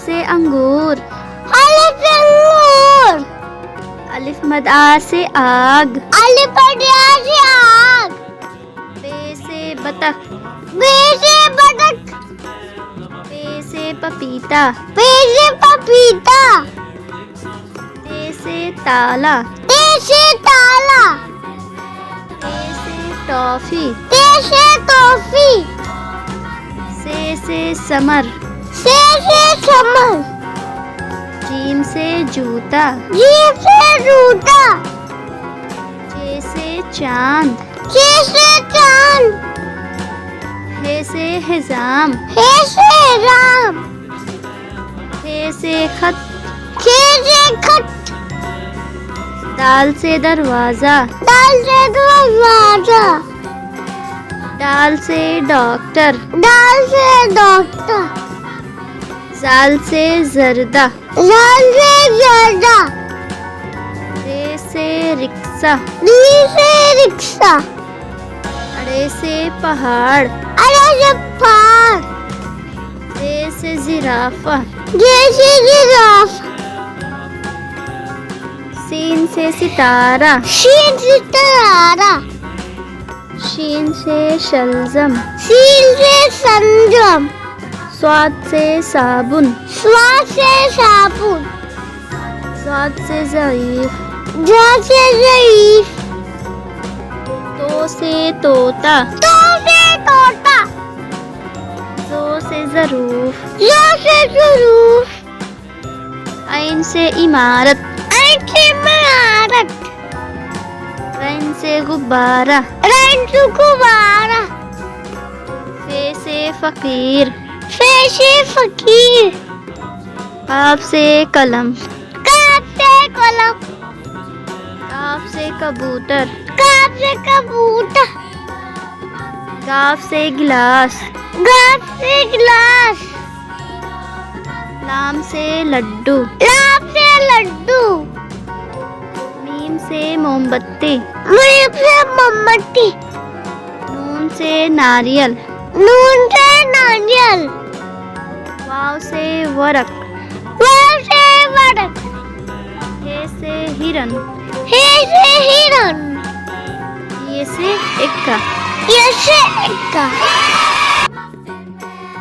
से अंगूर। अलिफ से अंगूर। अलिफ मद आ से आग। अलिफ मद आ से आग। बे से बतख। बे से बतख। पे से पपीता। पे से पपीता। ते से ताला। ते से ताला। ते से टॉफी। ते से टॉफी। से समर। से समर। जीम से जूता। जीम से जूता। चे से चांद। चे से चांद। हे से हिजाम। हे से राम। खे से खत। खे से खत। दाल से दरवाजा। दाल से दरवाजा। दाल से डॉक्टर। दाल से डॉक्टर। जाल से जर्दा। जाल से जर्दा। रे से रिक्शा। री से रिक्शा। अड़े से पहाड़। अरे से पहाड़। जे से जिराफा। जैसे जिराफ। सीन से सितारा। शीन से तारा। शीन से शलजम। शीन से संजम। स्वाद से साबुन। स्वाद से साबुन। स्वाद से ज़ईफ। जा से ज़ईफ। तो से तोता। तो से तोता। जो से ज़रूफ। जो से ज़रूफ। ऐन से इमारत। ऐन से इमारत। रैन से गुब्बारा। रैन से गुब्बारा। फे से फ़कीर। फे से फकीर। काफ से कलम। काफ से कलम। काफ से कबूतर। काफ से कबूतर। गाफ से गिलास। गाफ से गिलास। लाम से लड्डू। लाम से लड्डू। मीम से मोमबत्ती। मीम से मोमबत्ती। नून से नारियल। नून से नारियल। वाव से वरक। वाव से वरक। हे से हिरन। हे से हिरन। ये से इक्का। ये से इक्का।